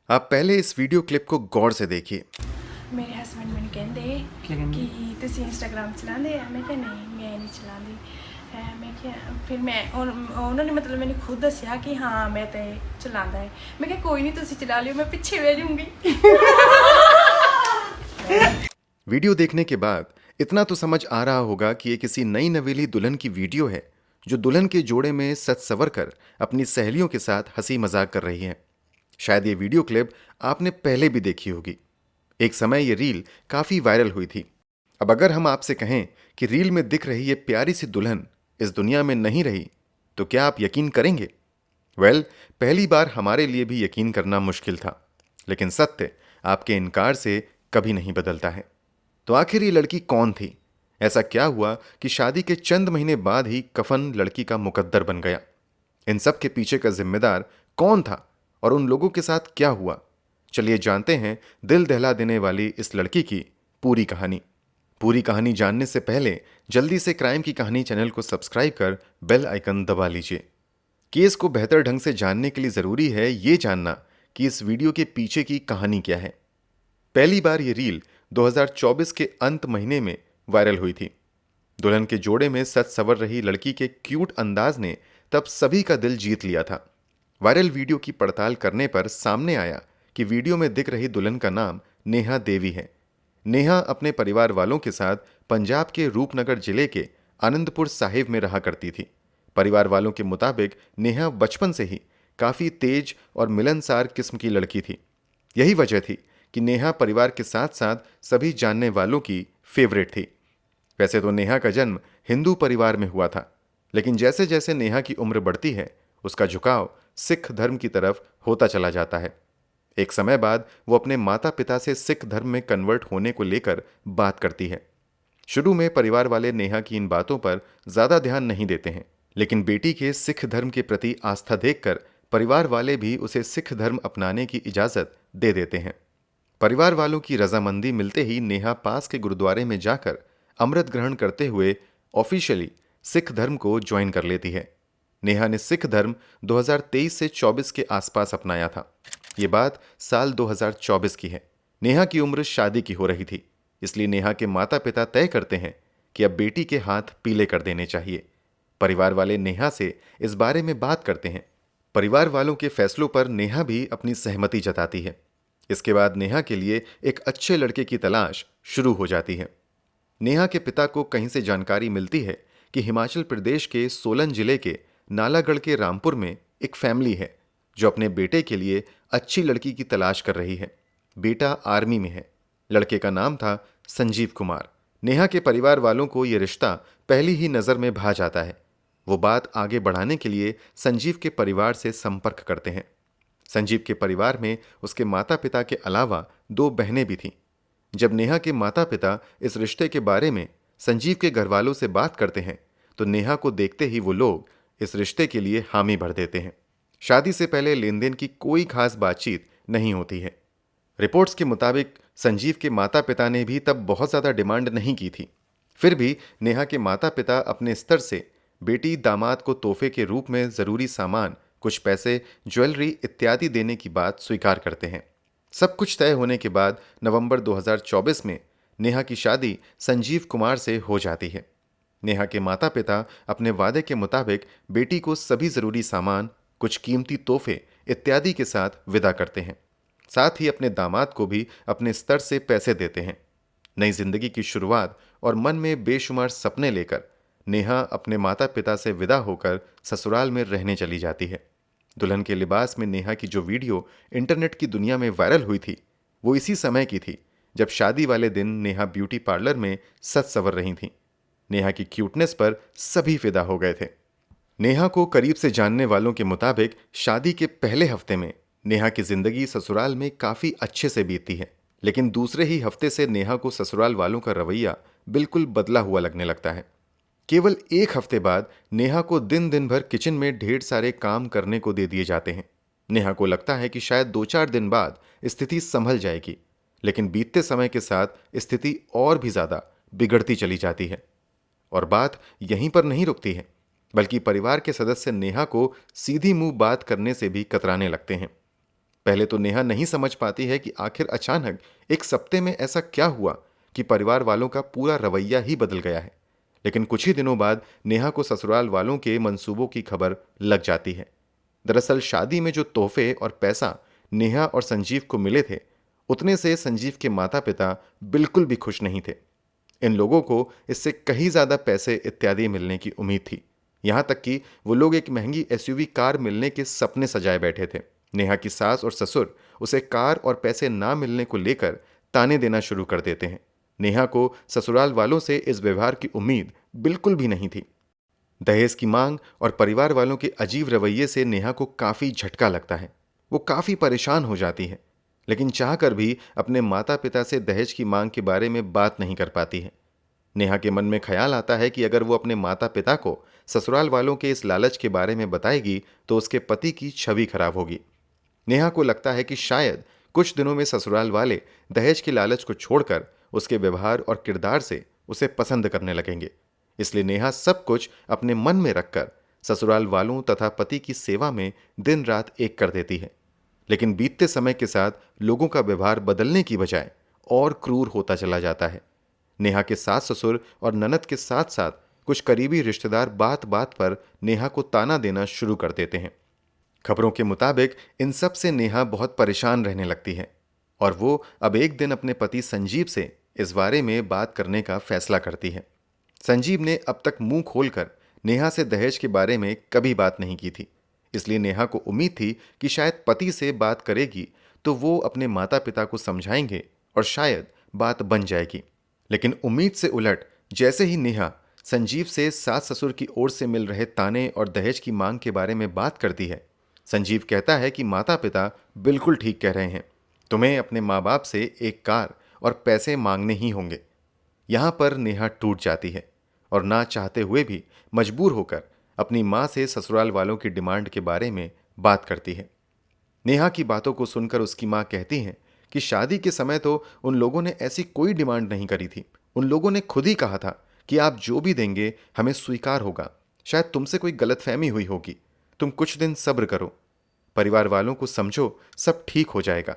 आप पहले इस वीडियो क्लिप को गौर से देखिए। मेरे हस्बैंड मैंने कहते कि तुसी इंस्टाग्राम चलाते हैं। मैं क्या नहीं, मैं नहीं चलाती। मैं क्या फिर मैं उन्होंने मतलब मैंने खुद दसिया कि हाँ मैं तो चलाता है। मैं क्या कोई नहीं, तुसी चला लियो, मैं पीछे बह जाऊंगी। वीडियो देखने के बाद इतना तो समझ आ रहा होगा कि ये किसी नई नवेली दुल्हन की वीडियो है जो दुल्हन के जोड़े में सज सवर कर अपनी सहेलियों के साथ हंसी मजाक कर रही है। शायद ये वीडियो क्लिप आपने पहले भी देखी होगी। एक समय ये रील काफी वायरल हुई थी। अब अगर हम आपसे कहें कि रील में दिख रही ये प्यारी सी दुल्हन इस दुनिया में नहीं रही, तो क्या आप यकीन करेंगे? पहली बार हमारे लिए भी यकीन करना मुश्किल था, लेकिन सत्य आपके इनकार से कभी नहीं बदलता है। तो आखिर ये लड़की कौन थी? ऐसा क्या हुआ कि शादी के चंद महीने बाद ही कफन लड़की का मुकद्दर बन गया? इन सब के पीछे का जिम्मेदार कौन था और उन लोगों के साथ क्या हुआ? चलिए जानते हैं दिल दहला देने वाली इस लड़की की पूरी कहानी। पूरी कहानी जानने से पहले जल्दी से क्राइम की कहानी चैनल को सब्सक्राइब कर बेल आइकन दबा लीजिए। केस को बेहतर ढंग से जानने के लिए जरूरी है ये जानना कि इस वीडियो के पीछे की कहानी क्या है। पहली बार ये रील 2024 के अंत महीने में वायरल हुई थी। दुल्हन के जोड़े में सज सवर रही लड़की के क्यूट अंदाज ने तब सभी का दिल जीत लिया था। वायरल वीडियो की पड़ताल करने पर सामने आया कि वीडियो में दिख रही दुल्हन का नाम नेहा देवी है। नेहा अपने परिवार वालों के साथ पंजाब के रूपनगर जिले के आनंदपुर साहिब में रहा करती थी। परिवार वालों के मुताबिक नेहा बचपन से ही काफी तेज और मिलनसार किस्म की लड़की थी। यही वजह थी कि नेहा परिवार के साथ साथ सभी जानने वालों की फेवरेट थी। वैसे तो नेहा का जन्म हिंदू परिवार में हुआ था, लेकिन जैसे जैसे नेहा की उम्र बढ़ती है उसका झुकाव सिख धर्म की तरफ होता चला जाता है। एक समय बाद वो अपने माता पिता से सिख धर्म में कन्वर्ट होने को लेकर बात करती है। शुरू में परिवार वाले नेहा की इन बातों पर ज्यादा ध्यान नहीं देते हैं, लेकिन बेटी के सिख धर्म के प्रति आस्था देखकर परिवार वाले भी उसे सिख धर्म अपनाने की इजाजत दे देते हैं। परिवार वालों की रजामंदी मिलते ही नेहा पास के गुरुद्वारे में जाकर अमृत ग्रहण करते हुए ऑफिशियली सिख धर्म को ज्वाइन कर लेती है। नेहा ने सिख धर्म 2023 से 24 के आसपास अपनाया था। ये बात साल 2024 की है। नेहा की उम्र शादी की हो रही थी, इसलिए नेहा के माता पिता तय करते हैं कि अब बेटी के हाथ पीले कर देने चाहिए। परिवार वाले नेहा से इस बारे में बात करते हैं। परिवार वालों के फैसलों पर नेहा भी अपनी सहमति जताती है। इसके बाद नेहा के लिए एक अच्छे लड़के की तलाश शुरू हो जाती है। नेहा के पिता को कहीं से जानकारी मिलती है कि हिमाचल प्रदेश के सोलन जिले के नालागढ़ के रामपुर में एक फैमिली है जो अपने बेटे के लिए अच्छी लड़की की तलाश कर रही है। बेटा आर्मी में है। लड़के का नाम था संजीव कुमार। नेहा के परिवार वालों को यह रिश्ता पहली ही नजर में भा जाता है। वो बात आगे बढ़ाने के लिए संजीव के परिवार से संपर्क करते हैं। संजीव के परिवार में उसके माता पिता के अलावा दो बहनें भी थीं। जब नेहा के माता पिता इस रिश्ते के बारे में संजीव के घर वालों से बात करते हैं, तो नेहा को देखते ही वो लोग इस रिश्ते के लिए हामी भर देते हैं। शादी से पहले लेन देन की कोई खास बातचीत नहीं होती है। रिपोर्ट्स के मुताबिक संजीव के माता पिता ने भी तब बहुत ज्यादा डिमांड नहीं की थी। फिर भी नेहा के माता पिता अपने स्तर से बेटी दामाद को तोहफे के रूप में जरूरी सामान, कुछ पैसे, ज्वेलरी इत्यादि देने की बात स्वीकार करते हैं। सब कुछ तय होने के बाद नवंबर 2024 में नेहा की शादी संजीव कुमार से हो जाती है। नेहा के माता पिता अपने वादे के मुताबिक बेटी को सभी जरूरी सामान, कुछ कीमती तोहफे इत्यादि के साथ विदा करते हैं। साथ ही अपने दामाद को भी अपने स्तर से पैसे देते हैं। नई जिंदगी की शुरुआत और मन में बेशुमार सपने लेकर नेहा अपने माता पिता से विदा होकर ससुराल में रहने चली जाती है। दुल्हन के लिबास में नेहा की जो वीडियो इंटरनेट की दुनिया में वायरल हुई थी, वो इसी समय की थी जब शादी वाले दिन नेहा ब्यूटी पार्लर में सज संवर रही थी। नेहा की क्यूटनेस पर सभी फिदा हो गए थे। नेहा को करीब से जानने वालों के मुताबिक शादी के पहले हफ्ते में नेहा की जिंदगी ससुराल में काफी अच्छे से बीतती है, लेकिन दूसरे ही हफ्ते से नेहा को ससुराल वालों का रवैया बिल्कुल बदला हुआ लगने लगता है। केवल एक हफ्ते बाद नेहा को दिन दिन भर किचन में ढेर सारे काम करने को दे दिए जाते हैं। नेहा को लगता है कि शायद 2-4 दिन बाद स्थिति संभल जाएगी, लेकिन बीतते समय के साथ स्थिति और भी ज्यादा बिगड़ती चली जाती है। और बात यहीं पर नहीं रुकती है, बल्कि परिवार के सदस्य नेहा को सीधी मुंह बात करने से भी कतराने लगते हैं। पहले तो नेहा नहीं समझ पाती है कि आखिर अचानक एक सप्ते में ऐसा क्या हुआ कि परिवार वालों का पूरा रवैया ही बदल गया है। लेकिन कुछ ही दिनों बाद नेहा को ससुराल वालों के मंसूबों की खबर लग जाती है। दरअसल शादी में जो तोहफे और पैसा नेहा और संजीव को मिले थे, उतने से संजीव के माता पिता बिल्कुल भी खुश नहीं थे। इन लोगों को इससे कहीं ज्यादा पैसे इत्यादि मिलने की उम्मीद थी। यहां तक कि वो लोग एक महंगी एसयूवी कार मिलने के सपने सजाए बैठे थे। नेहा की सास और ससुर उसे कार और पैसे ना मिलने को लेकर ताने देना शुरू कर देते हैं। नेहा को ससुराल वालों से इस व्यवहार की उम्मीद बिल्कुल भी नहीं थी। दहेज की मांग और परिवार वालों के अजीब रवैये से नेहा को काफी झटका लगता है। वो काफी परेशान हो जाती है, लेकिन चाहकर भी अपने माता पिता से दहेज की मांग के बारे में बात नहीं कर पाती है। नेहा के मन में ख्याल आता है कि अगर वो अपने माता पिता को ससुराल वालों के इस लालच के बारे में बताएगी तो उसके पति की छवि खराब होगी। नेहा को लगता है कि शायद कुछ दिनों में ससुराल वाले दहेज के लालच को छोड़कर उसके व्यवहार और किरदार से उसे पसंद करने लगेंगे। इसलिए नेहा सब कुछ अपने मन में रखकर ससुराल वालों तथा पति की सेवा में दिन रात एक कर देती है। लेकिन बीतते समय के साथ लोगों का व्यवहार बदलने की बजाय और क्रूर होता चला जाता है। नेहा के सास ससुर और ननद के साथ साथ कुछ करीबी रिश्तेदार बात बात पर नेहा को ताना देना शुरू कर देते हैं। खबरों के मुताबिक इन सब से नेहा बहुत परेशान रहने लगती है और वो अब एक दिन अपने पति संजीव से इस बारे में बात करने का फैसला करती है। संजीव ने अब तक मुंह खोलकर नेहा से दहेज के बारे में कभी बात नहीं की थी, इसलिए नेहा को उम्मीद थी कि शायद पति से बात करेगी तो वो अपने माता पिता को समझाएंगे और शायद बात बन जाएगी। लेकिन उम्मीद से उलट जैसे ही नेहा संजीव से सास ससुर की ओर से मिल रहे ताने और दहेज की मांग के बारे में बात करती है, संजीव कहता है कि माता पिता बिल्कुल ठीक कह रहे हैं, तुम्हें अपने माँ बाप से एक कार और पैसे मांगने ही होंगे। यहां पर नेहा टूट जाती है और ना चाहते हुए भी मजबूर होकर अपनी मां से ससुराल वालों की डिमांड के बारे में बात करती है। नेहा की बातों को सुनकर उसकी मां कहती हैं कि शादी के समय तो उन लोगों ने ऐसी कोई डिमांड नहीं करी थी। उन लोगों ने खुद ही कहा था कि आप जो भी देंगे हमें स्वीकार होगा। शायद तुमसे कोई गलतफहमी हुई होगी, तुम कुछ दिन सब्र करो, परिवार वालों को समझो, सब ठीक हो जाएगा।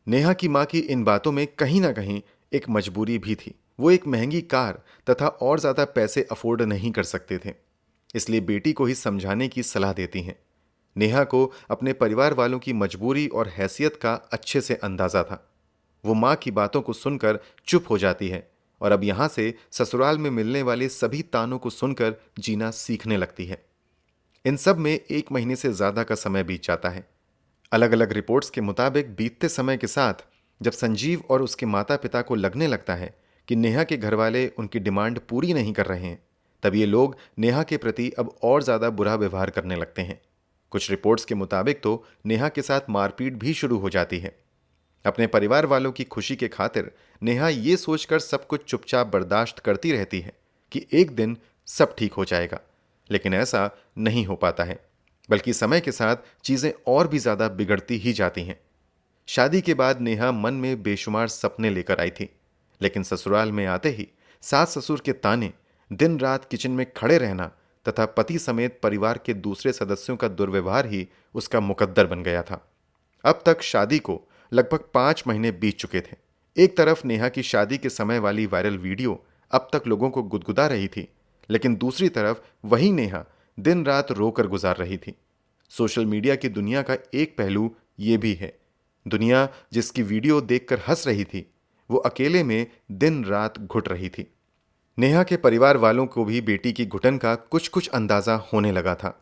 नेहा की मां की इन बातों में कहीं ना कहीं एक मजबूरी भी थी। वो एक महंगी कार तथा और ज्यादा पैसे अफोर्ड नहीं कर सकते थे, इसलिए बेटी को ही समझाने की सलाह देती हैं। नेहा को अपने परिवार वालों की मजबूरी और हैसियत का अच्छे से अंदाजा था। वो मां की बातों को सुनकर चुप हो जाती है और अब यहां से ससुराल में मिलने वाले सभी तानों को सुनकर जीना सीखने लगती है। इन सब में 1 महीने से ज्यादा का समय बीत जाता है। अलग अलग रिपोर्ट्स के मुताबिक बीतते समय के साथ जब संजीव और उसके माता पिता को लगने लगता है कि नेहा के घरवाले उनकी डिमांड पूरी नहीं कर रहे हैं, तब ये लोग नेहा के प्रति अब और ज्यादा बुरा व्यवहार करने लगते हैं। कुछ रिपोर्ट्स के मुताबिक तो नेहा के साथ मारपीट भी शुरू हो जाती है। अपने परिवार वालों की खुशी के खातिर नेहा ये सोचकर सब कुछ चुपचाप बर्दाश्त करती रहती है कि एक दिन सब ठीक हो जाएगा, लेकिन ऐसा नहीं हो पाता है, बल्कि समय के साथ चीजें और भी ज्यादा बिगड़ती ही जाती हैं। शादी के बाद नेहा मन में बेशुमार सपने लेकर आई थी, लेकिन ससुराल में आते ही सास ससुर के ताने, दिन रात किचन में खड़े रहना तथा पति समेत परिवार के दूसरे सदस्यों का दुर्व्यवहार ही उसका मुकद्दर बन गया था। अब तक शादी को लगभग 5 महीने बीत चुके थे। एक तरफ नेहा की शादी के समय वाली वायरल वीडियो अब तक लोगों को गुदगुदा रही थी, लेकिन दूसरी तरफ वही नेहा दिन रात रोकर गुजार रही थी। सोशल मीडिया की दुनिया का एक पहलू ये भी है, दुनिया जिसकी वीडियो देखकर हंस रही थी, वो अकेले में दिन रात घुट रही थी। नेहा के परिवार वालों को भी बेटी की घुटन का कुछ कुछ अंदाजा होने लगा था,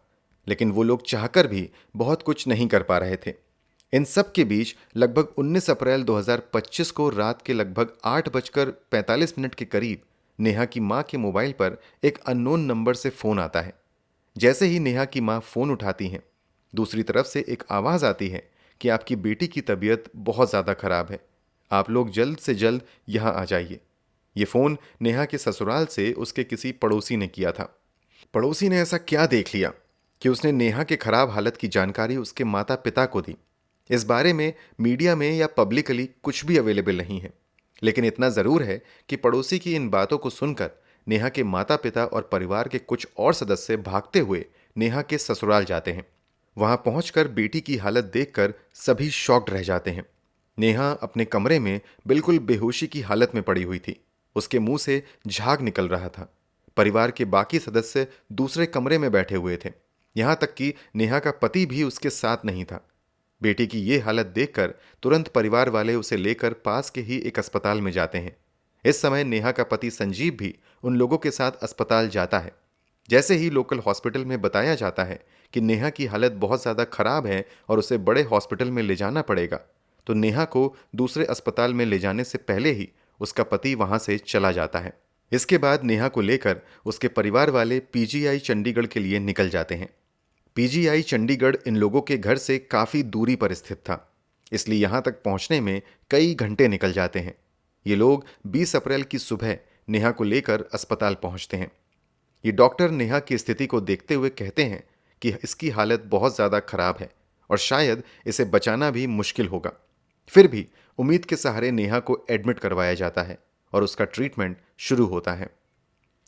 लेकिन वो लोग चाहकर भी बहुत कुछ नहीं कर पा रहे थे। इन सब के बीच लगभग 19 अप्रैल 2025 को रात के लगभग 8:45 के करीब नेहा की मां के मोबाइल पर एक अननोन नंबर से फोन आता है। जैसे ही नेहा की मां फोन उठाती हैं, दूसरी तरफ से एक आवाज आती है कि आपकी बेटी की तबीयत बहुत ज्यादा खराब है, आप लोग जल्द से जल्द यहां आ जाइए। ये फोन नेहा के ससुराल से उसके किसी पड़ोसी ने किया था। पड़ोसी ने ऐसा क्या देख लिया कि उसने नेहा के खराब हालत की जानकारी उसके माता पिता को दी। इस बारे में मीडिया में या पब्लिकली कुछ भी अवेलेबल नहीं है, लेकिन इतना जरूर है कि पड़ोसी की इन बातों को सुनकर नेहा के माता पिता और परिवार के कुछ और सदस्य भागते हुए नेहा के ससुराल जाते हैं। वहां पहुंचकर बेटी की हालत देखकर सभी शॉक्ड रह जाते हैं। नेहा अपने कमरे में बिल्कुल बेहोशी की हालत में पड़ी हुई थी। उसके मुंह से झाग निकल रहा था। परिवार के बाकी सदस्य दूसरे कमरे में बैठे हुए थे। यहां तक कि नेहा का पति भी उसके साथ नहीं था। बेटी की ये हालत देखकर तुरंत परिवार वाले उसे लेकर पास के ही एक अस्पताल में जाते हैं। इस समय नेहा का पति संजीव भी उन लोगों के साथ अस्पताल जाता है। जैसे ही लोकल हॉस्पिटल में बताया जाता है कि नेहा की हालत बहुत ज़्यादा खराब है और उसे बड़े हॉस्पिटल में ले जाना पड़ेगा, तो नेहा को दूसरे अस्पताल में ले जाने से पहले ही उसका पति वहां से चला जाता है। इसके बाद नेहा को लेकर उसके परिवार वाले पीजीआई चंडीगढ़ के लिए निकल जाते हैं। पीजीआई चंडीगढ़ इन लोगों के घर से काफ़ी दूरी पर स्थित था, इसलिए यहां तक पहुंचने में कई घंटे निकल जाते हैं। ये लोग 20 अप्रैल की सुबह नेहा को लेकर अस्पताल पहुंचते हैं। ये डॉक्टर नेहा की स्थिति को देखते हुए कहते हैं कि इसकी हालत बहुत ज़्यादा खराब है और शायद इसे बचाना भी मुश्किल होगा। फिर भी उम्मीद के सहारे नेहा को एडमिट करवाया जाता है और उसका ट्रीटमेंट शुरू होता है।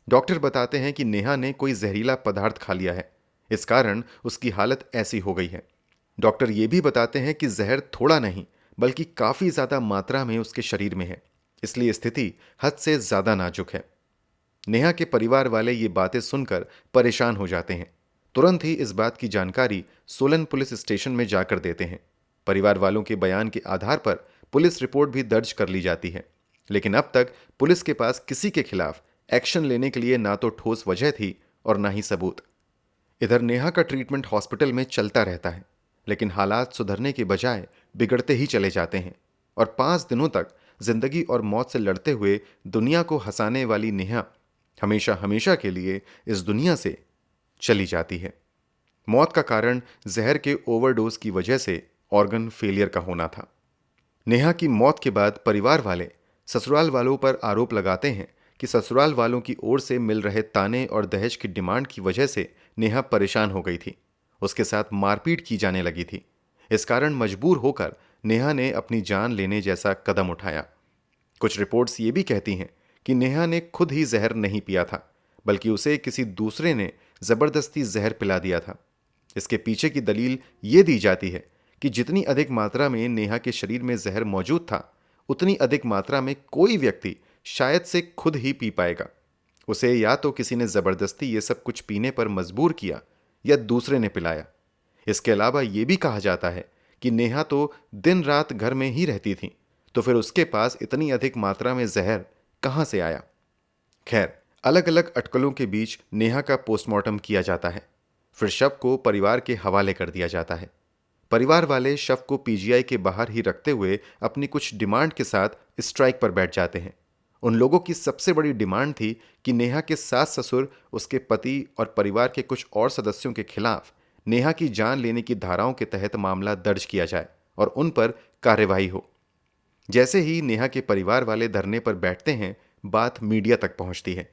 डॉक्टर बताते हैं कि नेहा ने कोई जहरीला पदार्थ खा लिया है, इस कारण उसकी हालत ऐसी हो गई है। डॉक्टर ये भी बताते हैं कि जहर थोड़ा नहीं बल्कि काफ़ी ज़्यादा मात्रा में उसके शरीर में है, इसलिए स्थिति हद से ज़्यादा नाजुक है। नेहा के परिवार वाले ये बातें सुनकर परेशान हो जाते हैं। तुरंत ही इस बात की जानकारी सोलन पुलिस स्टेशन में जाकर देते हैं। परिवार वालों के बयान के आधार पर पुलिस रिपोर्ट भी दर्ज कर ली जाती है, लेकिन अब तक पुलिस के पास किसी के खिलाफ एक्शन लेने के लिए ना तो ठोस वजह थी और ना ही सबूत। इधर नेहा का ट्रीटमेंट हॉस्पिटल में चलता रहता है, लेकिन हालात सुधरने के बजाय बिगड़ते ही चले जाते हैं और 5 दिनों तक जिंदगी और मौत से लड़ते हुए दुनिया को हंसाने वाली नेहा हमेशा हमेशा के लिए इस दुनिया से चली जाती है। मौत का कारण जहर के ओवरडोज की वजह से ऑर्गन फेलियर का होना था। नेहा की मौत के बाद परिवार वाले ससुराल वालों पर आरोप लगाते हैं कि ससुराल वालों की ओर से मिल रहे ताने और दहेज की डिमांड की वजह से नेहा परेशान हो गई थी। उसके साथ मारपीट की जाने लगी थी। इस कारण मजबूर होकर नेहा ने अपनी जान लेने जैसा कदम उठाया। कुछ रिपोर्ट्स ये भी कहती हैं कि नेहा ने खुद ही जहर नहीं पिया था, बल्कि उसे किसी दूसरे ने जबरदस्ती जहर पिला दिया था। इसके पीछे की दलील ये दी जाती है कि जितनी अधिक मात्रा में नेहा के शरीर में जहर मौजूद था, उतनी अधिक मात्रा में कोई व्यक्ति शायद से खुद ही पी पाएगा। उसे या तो किसी ने जबरदस्ती ये सब कुछ पीने पर मजबूर किया या दूसरे ने पिलाया। इसके अलावा ये भी कहा जाता है कि नेहा तो दिन रात घर में ही रहती थी, तो फिर उसके पास इतनी अधिक मात्रा में जहर कहां से आया। खैर, अलग अलग अटकलों के बीच नेहा का पोस्टमार्टम किया जाता है। फिर शव को परिवार के हवाले कर दिया जाता है। परिवार वाले शव को पीजीआई के बाहर ही रखते हुए अपनी कुछ डिमांड के साथ स्ट्राइक पर बैठ जाते हैं। उन लोगों की सबसे बड़ी डिमांड थी कि नेहा के सास ससुर, उसके पति और परिवार के कुछ और सदस्यों के खिलाफ नेहा की जान लेने की धाराओं के तहत मामला दर्ज किया जाए और उन पर कार्यवाही हो। जैसे ही नेहा के परिवार वाले धरने पर बैठते हैं, बात मीडिया तक पहुंचती है।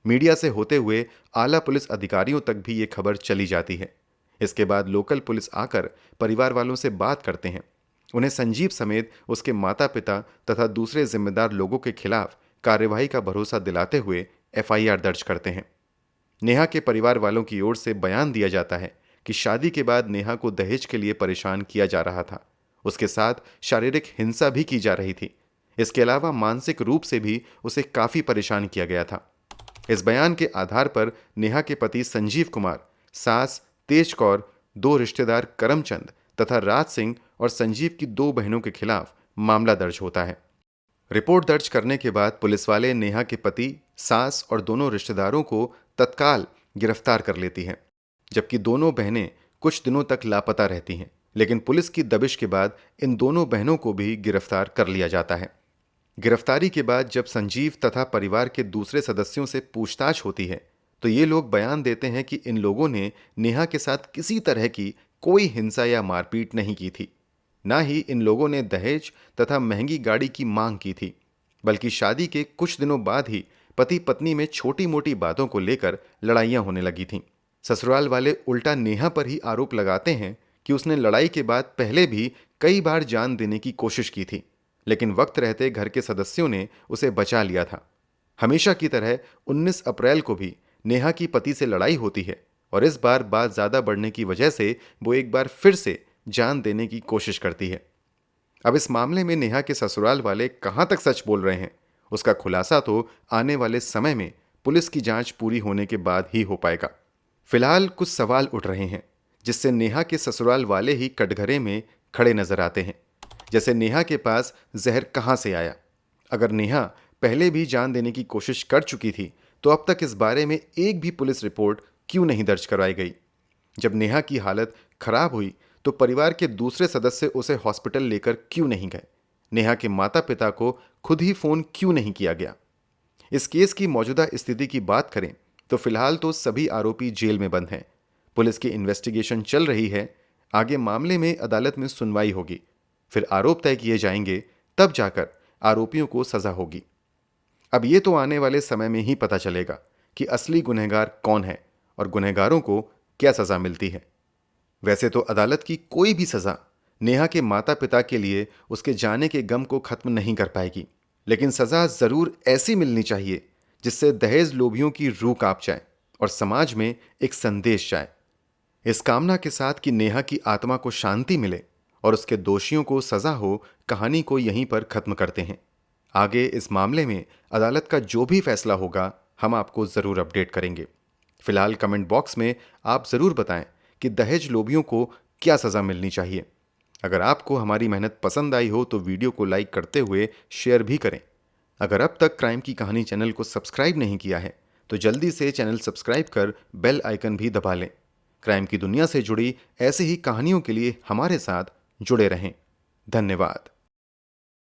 मीडिया से होते हुए आला पुलिस अधिकारियों तक भी ये खबर चली जाती है। इसके बाद लोकल पुलिस आकर परिवार वालों से बात करते हैं। उन्हें संजीव समेत उसके माता पिता तथा दूसरे जिम्मेदार लोगों के खिलाफ कार्यवाही का भरोसा दिलाते हुए एफआईआर दर्ज करते हैं। नेहा के परिवार वालों की ओर से बयान दिया जाता है कि शादी के बाद नेहा को दहेज के लिए परेशान किया जा रहा था। उसके साथ शारीरिक हिंसा भी की जा रही थी। इसके अलावा मानसिक रूप से भी उसे काफी परेशान किया गया था। इस बयान के आधार पर नेहा के पति संजीव कुमार, सास तेज कौर, 2 रिश्तेदार करमचंद तथा राज सिंह और संजीव की 2 बहनों के खिलाफ मामला दर्ज होता है। रिपोर्ट दर्ज करने के बाद पुलिस वाले नेहा के पति, सास और दोनों रिश्तेदारों को तत्काल गिरफ्तार कर लेती हैं, जबकि दोनों बहनें कुछ दिनों तक लापता रहती हैं। लेकिन पुलिस की दबिश के बाद इन दोनों बहनों को भी गिरफ्तार कर लिया जाता है। गिरफ्तारी के बाद जब संजीव तथा परिवार के दूसरे सदस्यों से पूछताछ होती है, तो ये लोग बयान देते हैं कि इन लोगों ने नेहा के साथ किसी तरह की कोई हिंसा या मारपीट नहीं की थी। ना ही इन लोगों ने दहेज तथा महंगी गाड़ी की मांग की थी, बल्कि शादी के कुछ दिनों बाद ही पति पत्नी में छोटी मोटी बातों को लेकर लड़ाइयां होने लगी थीं। ससुराल वाले उल्टा नेहा पर ही आरोप लगाते हैं कि उसने लड़ाई के बाद पहले भी कई बार जान देने की कोशिश की थी, लेकिन वक्त रहते घर के सदस्यों ने उसे बचा लिया था। हमेशा की तरह 19 अप्रैल को भी नेहा की पति से लड़ाई होती है और इस बार बात ज्यादा बढ़ने की वजह से वो एक बार फिर से जान देने की कोशिश करती है। अब इस मामले में नेहा के ससुराल वाले कहां तक सच बोल रहे हैं, उसका खुलासा तो आने वाले समय में पुलिस की जांच पूरी होने के बाद ही हो पाएगा। फिलहाल कुछ सवाल उठ रहे हैं जिससे नेहा के ससुराल वाले ही कटघरे में खड़े नजर आते हैं। जैसे नेहा के पास जहर कहां से आया? अगर नेहा पहले भी जान देने की कोशिश कर चुकी थी तो अब तक इस बारे में एक भी पुलिस रिपोर्ट क्यों नहीं दर्ज करवाई गई? जब नेहा की हालत खराब हुई तो परिवार के दूसरे सदस्य उसे हॉस्पिटल लेकर क्यों नहीं गए? नेहा के माता पिता को खुद ही फोन क्यों नहीं किया गया? इस केस की मौजूदा स्थिति की बात करें तो फिलहाल तो सभी आरोपी जेल में बंद हैं। पुलिस की इन्वेस्टिगेशन चल रही है। आगे मामले में अदालत में सुनवाई होगी, फिर आरोप तय किए जाएंगे, तब जाकर आरोपियों को सजा होगी। अब ये तो आने वाले समय में ही पता चलेगा कि असली गुनहगार कौन है और गुनहगारों को क्या सजा मिलती है। वैसे तो अदालत की कोई भी सजा नेहा के माता पिता के लिए उसके जाने के गम को खत्म नहीं कर पाएगी, लेकिन सजा जरूर ऐसी मिलनी चाहिए जिससे दहेज लोभियों की रूह कांप जाए और समाज में एक संदेश जाए। इस कामना के साथ कि नेहा की आत्मा को शांति मिले और उसके दोषियों को सजा हो, कहानी को यहीं पर खत्म करते हैं। आगे इस मामले में अदालत का जो भी फैसला होगा हम आपको जरूर अपडेट करेंगे। फिलहाल कमेंट बॉक्स में आप जरूर बताएं कि दहेज लोभियों को क्या सजा मिलनी चाहिए। अगर आपको हमारी मेहनत पसंद आई हो तो वीडियो को लाइक करते हुए शेयर भी करें। अगर अब तक क्राइम की कहानी चैनल को सब्सक्राइब नहीं किया है तो जल्दी से चैनल सब्सक्राइब कर बेल आइकन भी दबा लें। क्राइम की दुनिया से जुड़ी ऐसी ही कहानियों के लिए हमारे साथ जुड़े रहें। धन्यवाद।